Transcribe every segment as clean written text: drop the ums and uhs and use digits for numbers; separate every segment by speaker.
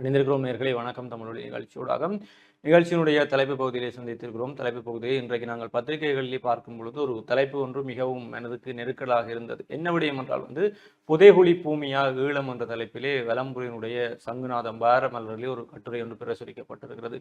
Speaker 1: இணைந்திருக்கிறோம் நேயர்களே, வணக்கம். தமிழுடைய நிகழ்ச்சியினுடைய தலைப்பு பகுதியிலே சந்தித்திருக்கிறோம். தலைப்பு பகுதியை இன்றைக்கு நாங்கள் பத்திரிகைகளிலே பார்க்கும் பொழுது ஒரு தலைப்பு ஒன்று மிகவும் மனதுக்கு நெருக்கலாக இருந்தது. என்ன விடயம் என்றால் புதைகுழி பூமியா ஈழம் என்ற தலைப்பிலே வலம்புரியினுடைய சங்குநாதம் பாரமலரிலே ஒரு கட்டுரை ஒன்று பிரசுரிக்கப்பட்டிருக்கிறது.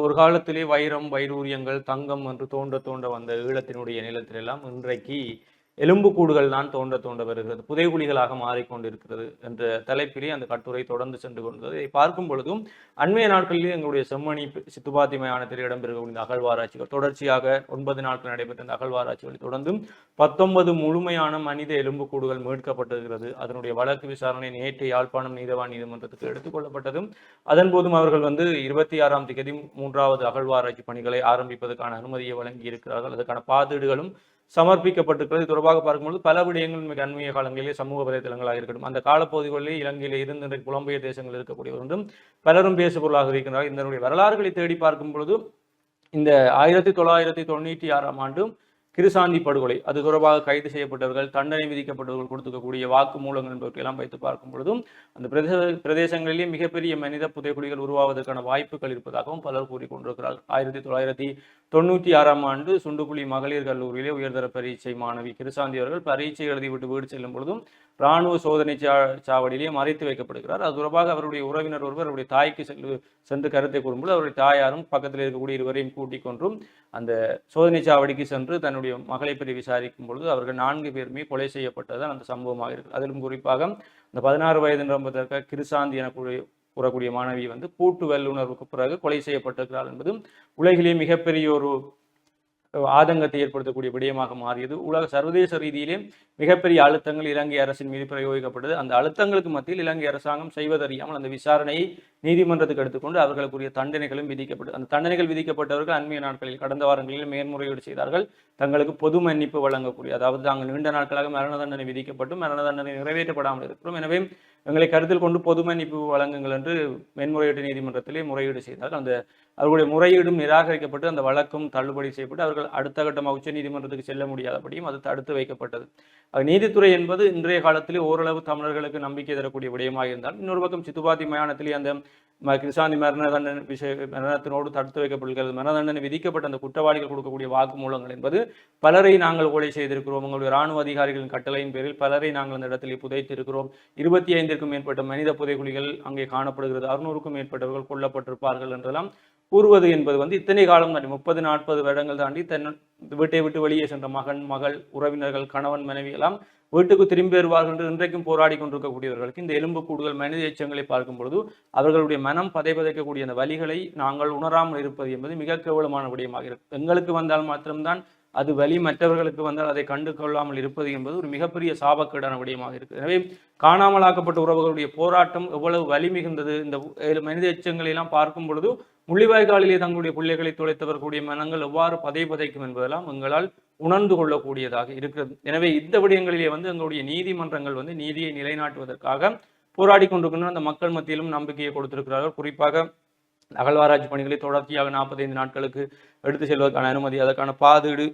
Speaker 1: ஒரு காலத்திலே வைரம், வைடூரியங்கள், தங்கம் என்று தோண்ட தோண்ட வந்த ஈழத்தினுடைய நிலத்திலெல்லாம் இன்றைக்கு எலும்புக்கூடுகள் தான் தோண்ட தோண்ட வருகிறது, புதைகுழிகளாக மாறிக்கொண்டிருக்கிறது என்ற தலைப்பிலே அந்த கட்டுரை தொடர்ந்து சென்று கொண்டது. இதை பார்க்கும் பொழுதும் அண்மைய நாட்களிலே எங்களுடைய செம்மணி சித்துப்பாத்தி மயானத்தில் இடம்பெறக்கூடிய அகழ்வாராய்ச்சிகள் தொடர்ச்சியாக 9 நாட்கள் நடைபெற்ற இந்த அகழ்வாராய்ச்சிகள் தொடர்ந்தும் 19 முழுமையான மனித எலும்புக்கூடுகள் மீட்கப்பட்டிருக்கிறது. அதனுடைய வழக்கு விசாரணை நேற்று யாழ்ப்பாணம் நீதவான் நீதிமன்றத்துக்கு எடுத்துக்கொள்ளப்பட்டதும் அதன் போதும் அவர்கள் 26ஆம் தேதி 3வது அகழ்வாராய்ச்சி பணிகளை ஆரம்பிப்பதற்கான அனுமதியை வழங்கி இருக்கிறார்கள். அதற்கான பாதீடுகளும் சமர்ப்பிக்கப்பட்டிருக்கிறது. தொடர்பாக பார்க்கும்போது பல விடயங்கள் மிக அண்மைய காலங்களிலே சமூக வலைதளங்களாக இருக்கட்டும், அந்த காலப்பகுதிகளிலே இலங்கையிலே இருந்து இன்றைக்கு புலம்பெயர் தேசங்கள் இருக்கக்கூடியவர் என்றும் பலரும் பேசுபொருளாக இருக்கின்றார். இதனுடைய வரலாறுகளை தேடி பார்க்கும் பொழுது இந்த 1996ஆம் ஆண்டும் கிருசாந்தி படுகொலை, அது தொடர்பாக கைது செய்யப்பட்டவர்கள், தண்டனை விதிக்கப்பட்டவர்கள் கொடுத்துக்கக்கூடிய வாக்குமூலங்கள் என்பவற்றையெல்லாம் வைத்து பார்க்கும் பொழுதும் அந்த பிரதேசங்களிலே மிகப்பெரிய மனித புதைக்குழிகள் உருவாவதற்கான வாய்ப்புகள் இருப்பதாகவும் பலர் கூறிக்கொண்டிருக்கிறார்கள். 1996ஆம் ஆண்டு சுண்டுக்குழி மகளிர் கல்லூரியிலே உயர்தர பரீட்சை மாணவி கிருசாந்தி அவர்கள் பரீட்சை எழுதிவிட்டு வீடு செல்லும் பொழுதும் இராணுவ சோதனை சாவடியிலே மறைத்து வைக்கப்படுகிறார். அது தொடர்பாக அவருடைய உறவினர் ஒருவர் அவருடைய தாய்க்கு சென்று கருத்தை கூறும்போது அவருடைய தாயாரும் பக்கத்தில் இருக்கக்கூடிய இருவரையும் கூட்டிக் கொன்றும் அந்த சோதனை சாவடிக்கு சென்று தன்னுடைய மகளை பற்றி விசாரிக்கும் பொழுது அவர்கள் 4 பேருமே கொலை செய்யப்பட்டதுதான் அந்த சம்பவமாக இருக்கு. அதிலும் குறிப்பாக இந்த 16 வயது நிரம்பதற்காக கிருசாந்தி என கூறக்கூடிய மாணவி பூட்டு வல்லுணர்வுக்கு பிறகு கொலை செய்யப்பட்டிருக்கிறார் என்பதும் உலகிலே மிகப்பெரிய ஒரு ஆதங்கத்தை ஏற்படுத்தக்கூடிய விடயமாக மாறியது. சர்வதேச ரீதியிலே மிகப்பெரிய அழுத்தங்கள் இலங்கை அரசின் மீது பிரயோகிக்கப்பட்டது. அந்த அழுத்தங்களுக்கு மத்தியில் இலங்கை அரசாங்கம் செய்வதறியாமல் அந்த விசாரணையை நீதிமன்றத்துக்கு எடுத்துக்கொண்டு அவர்களுக்குரிய தண்டனைகளும் விதிக்கப்பட்டது. அந்த தண்டனைகள் விதிக்கப்பட்டவர்கள் அண்மைய நாட்களில் கடந்த வாரங்களில் மேன்முறையீடு செய்தார்கள். தங்களுக்கு பொது மன்னிப்பு வழங்கக்கூடிய, அதாவது தாங்கள் நீண்ட நாட்களாக மரண தண்டனை விதிக்கப்பட்டும் மரண தண்டனை நிறைவேற்றப்படாமல் இருக்கிறோம், எனவே எங்களை கருத்தில் கொண்டு பொது மன்னிப்பு வழங்குங்கள் என்று மேன்முறையீட்டு நீதிமன்றத்திலே முறையீடு செய்தார்கள். அவர்களுடைய முறையீடும் நிராகரிக்கப்பட்டு அந்த வழக்கும் தள்ளுபடி செய்யப்பட்டு அவர்கள் அடுத்த கட்டமாக உச்ச நீதிமன்றத்துக்கு செல்ல முடியாதபடியும் அது தடுத்து வைக்கப்பட்டது. நீதித்துறை என்பது இன்றைய காலத்திலே ஓரளவு தமிழர்களுக்கு நம்பிக்கை தரக்கூடிய விடயமாக இருந்தால், இன்னொரு பக்கம் சித்துப்பாத்தி மயானத்திலே அந்த கிருசாந்தி மரணத்தினோடு தடுத்து வைக்கப்படுகிறது. மரண தண்டனை விதிக்கப்பட்ட அந்த குற்றவாளிகள் கொடுக்கக்கூடிய வாக்குமூலங்கள் என்பது பலரை நாங்கள் கொலை செய்திருக்கிறோம், உங்களுடைய இராணுவ அதிகாரிகளின் கட்டளையின் பேரில் பலரை நாங்கள் அந்த இடத்திலே புதைத்திருக்கிறோம், 25க்கும் மேற்பட்ட மனித புதைகுழிகள் அங்கே காணப்படுகிறது, 600க்கும் மேற்பட்டவர்கள் கொல்லப்பட்டிருப்பார்கள் என்றெல்லாம் கூறுவது என்பது இத்தனை காலம் தாண்டி 30-40 வருடங்கள் தாண்டி வீட்டை விட்டு வெளியே சென்ற மகள், உறவினர்கள், கணவன், மனைவி எல்லாம் வீட்டுக்கு திரும்பி வருவார்கள் என்று இன்றைக்கும் போராடி கொண்டிருக்கக்கூடியவர்களுக்கு இந்த எலும்புக்கூடுகள் மனித எச்சங்களை பார்க்கும் பொழுது அவர்களுடைய மனம் பதைக்கக்கூடிய அந்த வலிகளை நாங்கள் உணராமல் இருப்பது என்பது மிக கேவலமான விடயமாக இருக்கு. எங்களுக்கு வந்தால் மாத்திரம்தான் அது வலி, மற்றவர்களுக்கு வந்தால் அதை கண்டு கொள்ளாமல் இருப்பது என்பது ஒரு மிகப்பெரிய சாபக்கேடான விடயமாக இருக்குது. எனவே காணாமலாக்கப்பட்ட உறவுகளுடைய போராட்டம் எவ்வளவு வலி மிகுந்தது. இந்த மனித எச்சங்களை எல்லாம் பார்க்கும் பொழுது முள்ளிவாய்க்காலிலே தங்களுடைய பிள்ளைகளை துளைத்தவர்களுடைய மனங்கள் எவ்வாறு பதைக்கும் என்பதெல்லாம் எங்களால் உணர்ந்து கொள்ளக்கூடியதாக இருக்கிறது. எனவே இந்த விடயங்களிலே எங்களுடைய நீதிமன்றங்கள் நீதியை நிலைநாட்டுவதற்காக போராடி கொண்டிருக்கின்ற அந்த மக்கள் மத்தியிலும் நம்பிக்கையை கொடுத்திருக்கிறார்கள். குறிப்பாக அகழ்வாராய்ச்சி பணிகளை தொடர்ச்சியாக 45 நாட்களுக்கு எடுத்து செல்வதற்கான அனுமதி, அதற்கான பாதீடு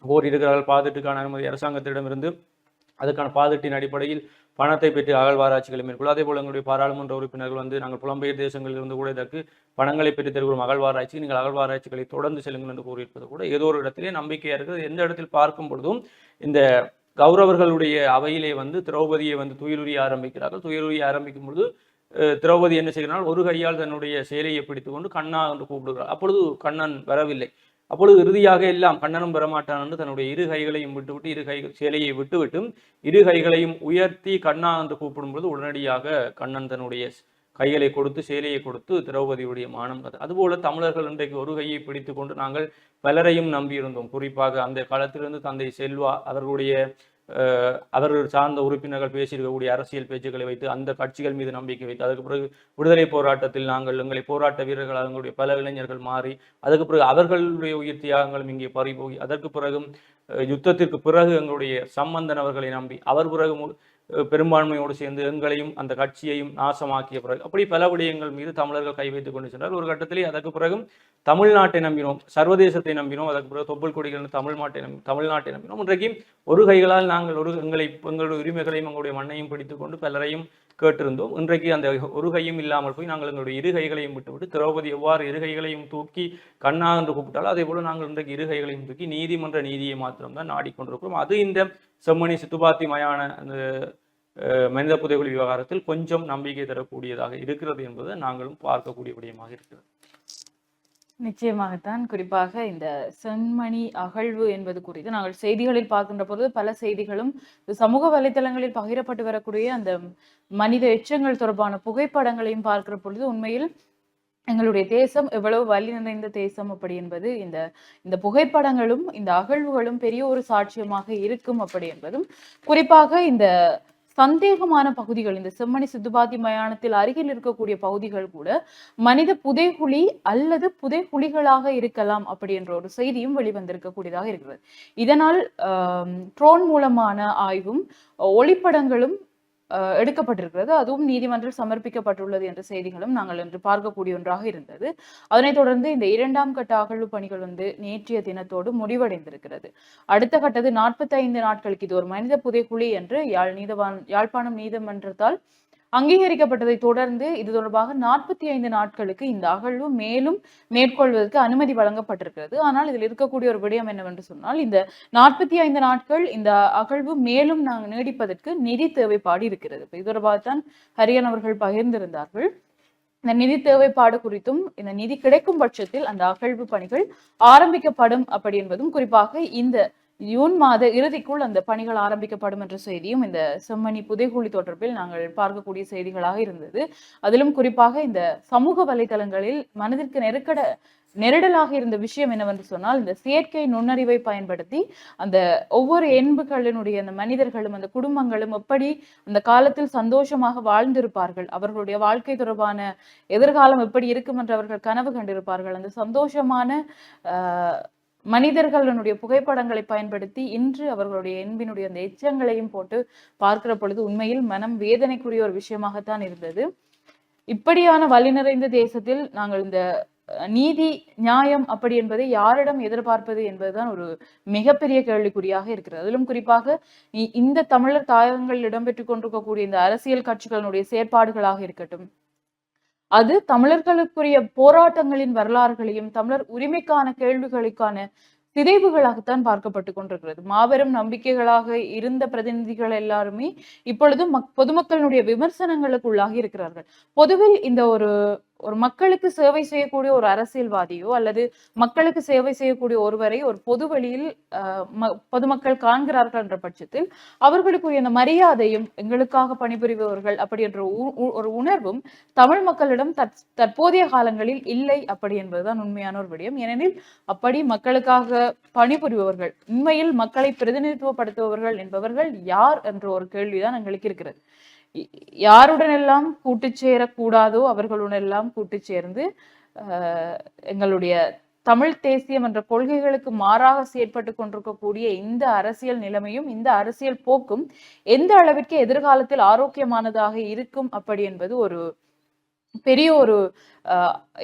Speaker 1: கோரியிருக்கிறார்கள். பாதீட்டுக்கான அனுமதி அரசாங்கத்திடமிருந்து அதுக்கான பாதீட்டின் அடிப்படையில் பணத்தை பெற்று அகழ்வாராய்ச்சிகளை மேற்கொள்ள, அதே போல எங்களுடைய பாராளுமன்ற உறுப்பினர்கள் நாங்கள் புலம்பெயர் தேசங்களில் இருந்து கூட இதற்கு பணங்களை பெற்று தருகிறோம், அகழ்வாராய்ச்சி நீங்கள் அகழ்வாராய்ச்சிகளை தொடர்ந்து செல்லுங்கள் என்று கூறியிருப்பது கூட ஏதோ ஒரு இடத்திலே நம்பிக்கையாக இருக்குது. எந்த இடத்தில் பார்க்கும் பொழுதும் இந்த கௌரவர்களுடைய அவையிலே திரௌபதியை துயிலுரிய ஆரம்பிக்கிறார்கள். துயிலுரிய ஆரம்பிக்கும் பொழுது திரௌபதி என்ன செய்கிறாள், ஒரு கையால் தன்னுடைய சேலையை பிடித்துக்கொண்டு கண்ணா என்று கூப்பிடுகிறார். அப்பொழுது கண்ணன் வரவில்லை. அப்பொழுது இறுதியாக எல்லாம் கண்ணனும் பெறமாட்டான் என்று தன்னுடைய இரு கைகளையும் விட்டுவிட்டு சேலையை விட்டுவிட்டும் இரு கைகளையும் உயர்த்தி கண்ணா என்று கூப்பிடும்போது உடனடியாக கண்ணன் தன்னுடைய கைகளை கொடுத்து சேலையை கொடுத்து திரௌபதியுடைய மானம். அதுபோல தமிழர்கள் இன்றைக்கு ஒரு கையை பிடித்து கொண்டு நாங்கள் பலரையும் நம்பியிருந்தோம். குறிப்பாக அந்த காலத்திலிருந்து தந்தை செல்வா அவர்கள் சார்ந்த உறுப்பினர்கள் பேசியிருக்கக்கூடிய அரசியல் பேச்சுக்களை வைத்து அந்த கட்சிகள் மீது நம்பிக்கை வைத்து அதுக்கு பிறகு விடுதலை போராட்டத்தில் நாங்கள் எங்களை போராட்ட வீரர்கள் அவங்களுடைய பல இளைஞர்கள் மாறி அதுக்கு பிறகு அவர்களுடைய உயிர் தியாகங்களும் இங்கே பறிபோகி அதற்கு பிறகும் யுத்தத்திற்கு பிறகு எங்களுடைய சம்பந்தன் அவர்களை நம்பி அவர் பிறகு பெரும்பான்மையோடு சேர்ந்து எங்களையும் அந்த கட்சியையும் நாசமாக்கிய பிறகு அப்படி பல விடயங்கள் மீது தமிழர்கள் கை வைத்துக் கொண்டு சென்றார். ஒரு கட்டத்திலே அதற்கு பிறகும் தமிழ்நாட்டை நம்பினோம், சர்வதேசத்தை நம்பினோம், அதற்கு பிறகு தொப்புள் கொடிகள் தமிழ்நாட்டை நம்பினோம். இன்றைக்கு ஒரு கைகளால் நாங்கள் எங்களுடைய உரிமைகளையும் எங்களுடைய மண்ணையும் பிடித்துக் கொண்டு பலரையும் கேட்டிருந்தோம். இன்றைக்கு அந்த ஒரு கையும் இல்லாமல் போய் நாங்கள் எங்களுடைய இரு கைகளையும் விட்டுவிட்டு திரௌபதி எவ்வாறு இரு கைகளையும் தூக்கி கண்ணா என்று கூப்பிட்டாலும் அதே போல நாங்கள் இன்றைக்கு இரு கைகளையும் தூக்கி நீதிமன்ற நீதியை மாத்திரம்தான் நாடிக்கொண்டிருக்கிறோம். அது இந்த செம்மணி சித்துப்பாத்தி மயான அந்த மனித புதைகுழி விவகாரத்தில் கொஞ்சம் நம்பிக்கை தரக்கூடியதாக இருக்கிறது என்பதை நாங்களும் பார்க்கக்கூடிய விடயமாக இருக்கிறது.
Speaker 2: நிச்சயமாகத்தான். குறிப்பாக இந்த செம்மணி அகழ்வு என்பது குறித்து நாங்கள் செய்திகளில் பார்க்கின்ற பொழுது பல செய்திகளும் சமூக வலைதளங்களில் பகிரப்பட்டு வரக்கூடிய அந்த மனித எச்சங்கள் தொடர்பான புகைப்படங்களையும் பார்க்கிற பொழுது உண்மையில் எங்களுடைய தேசம் எவ்வளவு வலி நிறைந்த தேசம் அப்படி என்பது இந்த புகைப்படங்களும் இந்த அகழ்வுகளும் பெரிய ஒரு சாட்சியமாக இருக்கும் அப்படி என்பதும், குறிப்பாக இந்த சந்தேகமான பகுதிகள், இந்த செம்மணி சித்துப்பாத்தி மயானத்தில் அருகில் இருக்கக்கூடிய பகுதிகள் கூட மனித புதைகுழி அல்லது புதைகுழிகளாக இருக்கலாம் அப்படி என்ற ஒரு செய்தியும் வெளிவந்திருக்கக்கூடியதாக இருக்கிறது. இதனால் ட்ரோன் மூலமான ஆய்வும் ஒளிப்படங்களும் எடுக்கப்பட்டிருக்கிறது. அதுவும் நீதிமன்றம் சமர்ப்பிக்கப்பட்டுள்ளது என்ற செய்திகளும் நாங்கள் இன்று பார்க்கக்கூடிய ஒன்றாக இருந்தது. அதனைத் தொடர்ந்து இந்த 2ஆம் கட்ட அகழ்வு பணிகள் நேற்றைய தினத்தோடு முடிவடைந்திருக்கிறது. அடுத்த கட்டது 45 நாட்களுக்கு இது ஒரு மனித புதைக்குழி என்று யாழ்ப்பாணம் நீதிமன்றத்தால் அங்கீகரிக்கப்பட்டதை தொடர்ந்து இது தொடர்பாக 45 நாட்களுக்கு இந்த அகழ்வு மேலும் மேற்கொள்வதற்கு அனுமதி வழங்கப்பட்டிருக்கிறது. ஆனால் இதில் இருக்கக்கூடிய ஒரு விடயம் என்னவென்று சொன்னால், இந்த 45 நாட்கள் இந்த அகழ்வு மேலும் நாங்கள் நீடிப்பதற்கு நிதி தேவைப்பாடு இருக்கிறது. இது தொடர்பாகத்தான் ஹரியன் அவர்கள் பகிர்ந்திருந்தார்கள். இந்த நிதி தேவைப்பாடு குறித்தும் இந்த நிதி கிடைக்கும் பட்சத்தில் அந்த அகழ்வு பணிகள் ஆரம்பிக்கப்படும் அப்படி என்பதும், குறிப்பாக இந்த ஜூன் மாத இறுதிக்குள் அந்த பணிகள் ஆரம்பிக்கப்படும் என்ற செய்தியும் இந்த செம்மணி புதைகுழி தொடர்பில் நாங்கள் பார்க்கக்கூடிய செய்திகளாக இருந்தது. அதிலும் குறிப்பாக இந்த சமூக வலைதளங்களில் மனதிற்கு நெருடலாக இருந்த விஷயம் என்னவென்று சொன்னால், இந்த செயற்கை நுண்ணறிவை பயன்படுத்தி அந்த ஒவ்வொரு எண்புகளினுடைய அந்த மனிதர்களும் அந்த குடும்பங்களும் எப்படி அந்த காலத்தில் சந்தோஷமாக வாழ்ந்திருப்பார்கள், அவர்களுடைய வாழ்க்கை தொடர்பான எதிர்காலம் எப்படி இருக்கும் என்று அவர்கள் கனவு கண்டிருப்பார்கள். அந்த சந்தோஷமான மனிதர்களுடைய புகைப்படங்களை பயன்படுத்தி இன்று அவர்களுடைய என்பினுடைய அந்த எச்சங்களையும் போட்டு பார்க்கிற பொழுது உண்மையில் மனம் வேதனைக்குரிய ஒரு விஷயமாகத்தான் இருந்தது. இப்படியான வலி நிறைந்த தேசத்தில் நாங்கள் இந்த நீதி நியாயம் அப்படி என்பதை யாரிடம் எதிர்பார்ப்பது என்பதுதான் ஒரு மிகப்பெரிய கேள்விக்குறியாக இருக்கிறது. அதிலும் குறிப்பாக இந்த தமிழர் தாயகங்கள் இடம்பெற்றுக் கொண்டிருக்கக்கூடிய இந்த அரசியல் கட்சிகளுடைய செயற்பாடுகளாக இருக்கட்டும், அது தமிழர்களுக்குரிய போராட்டங்களின் வரலாறுகளையும் தமிழர் உரிமைக்கான கேள்விகளுக்கான சிதைவுகளாகத்தான் பார்க்கப்பட்டு கொண்டிருக்கிறது. மாபெரும் நம்பிக்கைகளாக இருந்த பிரதிநிதிகள் எல்லாருமே இப்பொழுது பொதுமக்களுடைய விமர்சனங்களுக்கு உள்ளாகி இருக்கிறார்கள். பொதுவில் இந்த ஒரு மக்களுக்கு சேவை செய்யக்கூடிய ஒரு அரசியல்வாதியோ அல்லது மக்களுக்கு சேவை செய்யக்கூடிய ஒருவரை ஒரு பொது வழியில் பொதுமக்கள் காண்கிறார்கள் என்ற பட்சத்தில் அவர்களுக்குரிய அந்த மரியாதையும் எங்களுக்காக பணிபுரிபவர்கள் அப்படி என்ற ஒரு உணர்வும் தமிழ் மக்களிடம் தற்போதைய காலங்களில் இல்லை அப்படி என்பதுதான் உண்மையான ஒரு விடயம். ஏனெனில் அப்படி மக்களுக்காக பணிபுரிபவர்கள், உண்மையில் மக்களை பிரதிநிதித்துவப்படுத்துபவர்கள் என்பவர்கள் யார் என்ற ஒரு கேள்விதான் எங்களுக்கு இருக்கிறது. யாருடனெல்லாம் கூட்டு சேரக்கூடாதோ அவர்களுடனெல்லாம் கூட்டு சேர்ந்து எங்களுடைய தமிழ் தேசியம் என்ற கொள்கைகளுக்கு மாறாக செயற்பட்டு கொண்டிருக்கக்கூடிய இந்த அரசியல் நிலைமையும் இந்த அரசியல் போக்கும் எந்த அளவிற்கு எதிர்காலத்தில் ஆரோக்கியமானதாக இருக்கும் அப்படி என்பது ஒரு பெரிய ஒரு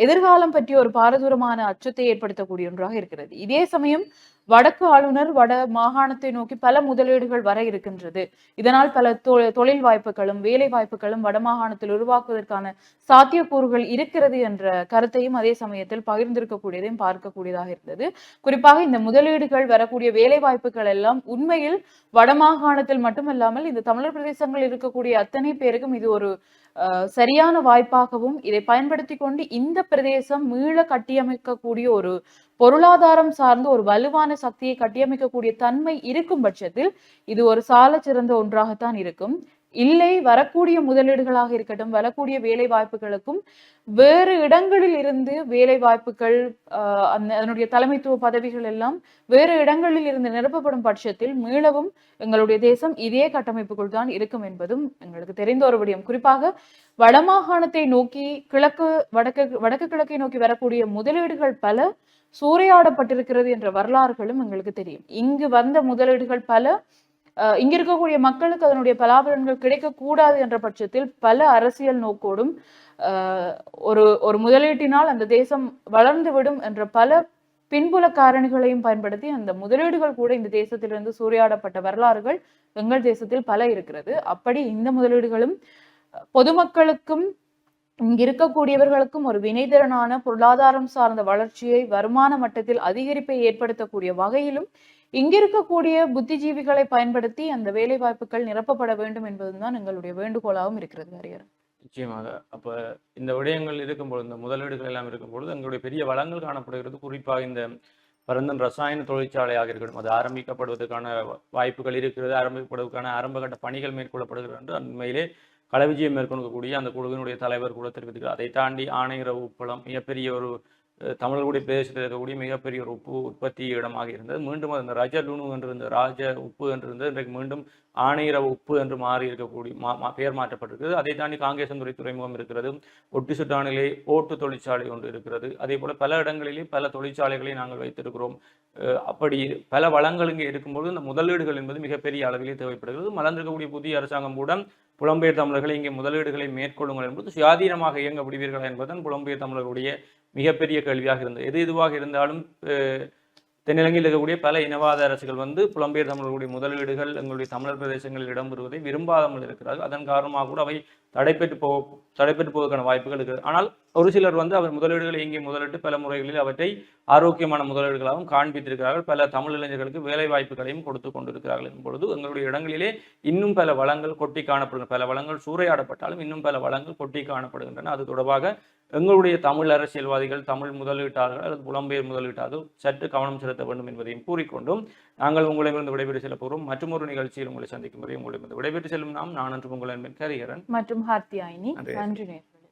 Speaker 2: எதிர்காலம் பற்றிய ஒரு பாரதூரமான அச்சத்தை ஏற்படுத்தக்கூடிய ஒன்றாக இருக்கிறது. இதே சமயம் வடக்கு ஆளுநர் வட மாகாணத்தை நோக்கி பல முதலீடுகள் வர இருக்கின்றது, இதனால் பல தொழில் வாய்ப்புகளும் வேலை வாய்ப்புகளும் வடமாகாணத்தில் உருவாக்குவதற்கான சாத்தியக்கூறுகள் இருக்கிறது என்ற கருத்தையும் அதே சமயத்தில் பகிர்ந்திருக்கக்கூடியதையும் பார்க்கக்கூடியதாக இருந்தது. குறிப்பாக இந்த முதலீடுகள் வரக்கூடிய வேலை வாய்ப்புகள் எல்லாம் உண்மையில் வடமாகாணத்தில் மட்டுமல்லாமல் இந்த தமிழர் பிரதேசங்களில் இருக்கக்கூடிய அத்தனை பேருக்கும் இது ஒரு சரியான வாய்ப்பாகவும் இதை பயன்படுத்தி கொண்டு இந்த பிரதேசம் மீள கட்டியமைக்கக்கூடிய ஒரு பொருளாதாரம் சார்ந்த ஒரு வலுவான சக்தியை கட்டியமைக்கக்கூடிய தன்மை இருக்கும் பட்சத்தில் இது ஒரு சால சிறந்த ஒன்றாகத்தான் இருக்கும். இல்லை, வரக்கூடிய முதலீடுகளாக இருக்கட்டும், வரக்கூடிய வேலை வாய்ப்புகளுக்கும் வேறு இடங்களில் இருந்து வேலை வாய்ப்புகள் அதனுடைய தலைமைத்துவ பதவிகள் எல்லாம் வேறு இடங்களில் இருந்து நிரப்பப்படும் பட்சத்தில் மீளவும் எங்களுடைய தேசம் இதே கட்டமைப்புக்குள் தான் இருக்கும் என்பதும் எங்களுக்கு தெரிந்த ஒரு விடயம். குறிப்பாக வடமாகாணத்தை நோக்கி வடக்கு கிழக்கை நோக்கி வரக்கூடிய முதலீடுகள் பல சூறையாடப்பட்டிருக்கிறது என்ற வரலாறுகளும் எங்களுக்கு தெரியும். இங்கு வந்த முதலீடுகள் பல இங்க இருக்கக்கூடிய மக்களுக்கு அதனுடைய பலாபலன்கள் கிடைக்கக்கூடாது என்ற பட்சத்தில் பல அரசியல் நோக்கோடும் ஒரு ஒரு முதலீட்டினால் அந்த தேசம் வளர்ந்து விடும் என்ற பல பின்புல காரணிகளையும் பயன்படுத்தி அந்த முதலீடுகள் கூட இந்த தேசத்திலிருந்து சூறையாடப்பட்ட வரலாறுகள் எங்கள் தேசத்தில் பல இருக்கிறது. அப்படி இந்த முதலீடுகளும் பொதுமக்களுக்கும் இங்க இருக்கக்கூடியவர்களுக்கும் ஒரு வினைத்திறனான பொருளாதாரம் சார்ந்த வளர்ச்சியை, வருமான மட்டத்தில் அதிகரிப்பை ஏற்படுத்தக்கூடிய வகையிலும் இங்க இருக்கக்கூடிய புத்திஜீவிகளை பயன்படுத்தி அந்த வேலை வாய்ப்புகள் நிரப்பப்பட வேண்டும் என்பதுதான் எங்களுடைய வேண்டுகோளாகவும் இருக்கிறது. ஹரிஹரன்.
Speaker 1: நிச்சயமாக. அப்ப இந்த விடயங்கள் இருக்கும்பொழுது, இந்த முதலீடுகள் எல்லாம் இருக்கும்பொழுது எங்களுடைய பெரிய வளங்கள் காணப்படுகிறது. குறிப்பாக இந்த பரந்தன் ரசாயன தொழிற்சாலையாக இருக்கட்டும், அது ஆரம்பிக்கப்படுவதற்கான வாய்ப்புகள் இருக்கிறது. ஆரம்பிக்கப்படுவதற்கான ஆரம்பகட்ட பணிகள் மேற்கொள்ளப்படுகிறது என்று உண்மையிலே களவிஜயம் மேற்கொள்ளக்கூடிய அந்த குழுவினுடைய தலைவர் கூட தெரிவித்திருக்கிறார். அதை தாண்டி ஆணையரவு உப்பளம் மிகப்பெரிய ஒரு தமிழர்களுடைய பிரதேசத்தில் இருக்கக்கூடிய மிகப்பெரிய ஒரு உப்பு உற்பத்தி இடமாக இருந்தது. மீண்டும் அந்த ரஜலுணு என்று இருந்த ராஜ உப்பு என்று இருந்தது இன்றைக்கு மீண்டும் ஆணையரவு உப்பு என்று மாறி இருக்கக்கூடிய பெயர் மாற்றப்பட்டிருக்கிறது. அதை தாண்டி காங்கேசன்துறை துறைமுகம் இருக்கிறது. ஒட்டிசுட்டானிலே ஓட்டு தொழிற்சாலை ஒன்று இருக்கிறது. அதே போல பல இடங்களிலே பல தொழிற்சாலைகளை நாங்கள் வைத்திருக்கிறோம். அப்படி பல வளங்கள் இங்கே இருக்கும்போது இந்த முதலீடுகள் என்பது மிகப்பெரிய அளவிலே தேவைப்படுகிறது. மலர்ந்திருக்கக்கூடிய புதிய அரசாங்கம் கூட புலம்பெயர் தமிழர்களை இங்கே முதலீடுகளை மேற்கொள்ளுங்கள் என்பது சுயாதீனமாக இயங்க விடுவீர்களா என்பதுதான் புலம்பெயர் தமிழர்களுடைய மிகப்பெரிய கேள்வியாக இருந்தது. எது எதுவாக இருந்தாலும் தென்னிலங்கையில் இருக்கக்கூடிய பல இனவாத அரசுகள் புலம்பெயர் தமிழர்களுடைய முதலீடுகள் எங்களுடைய தமிழர் பிரதேசங்களில் இடம்பெறுவதை விரும்பாமல் இருக்கிறார்கள். அதன் காரணமாக கூட அவை தடைப்பட்டு போவதற்கான வாய்ப்புகள் இருக்கிறது. ஆனால் ஒரு சிலர் அவர் முதலீடுகளை இங்கே முதலிட்டு பல முறைகளில் அவற்றை ஆரோக்கியமான முதலீடுகளாகவும் காண்பித்திருக்கிறார்கள். பல தமிழ் இளைஞர்களுக்கு வேலை வாய்ப்புகளையும் கொடுத்து கொண்டிருக்கிறார்கள் என்பொழுது எங்களுடைய இடங்களிலே இன்னும் பல வளங்கள் கொட்டி காணப்படுகின்றன. பல வளங்கள் சூறையாடப்பட்டாலும் இன்னும் பல வளங்கள் கொட்டி காணப்படுகின்றன. அது தொடர்பாக எங்களுடைய தமிழ் அரசியல்வாதிகள், தமிழ் முதலீட்டாளர்கள் அல்லது புலம்பெயர் முதலீட்டாளர்கள் சற்று கவனம் செலுத்த வேண்டும் என்பதையும் கூறிக்கொண்டும் நாங்கள் உங்களிடமிருந்து விடைபெற்று செல்ல போகிறோம். மற்றும் ஒரு நிகழ்ச்சியில் உங்களை சந்திக்கும் வரை உங்களிடமிருந்து விடைபெற்று செல்லும் நான் என்று உங்கள் அன்பின் ஹரிஹரன்
Speaker 2: மற்றும் ஹார்த்தியாயினி. நன்றி நேயர்களே.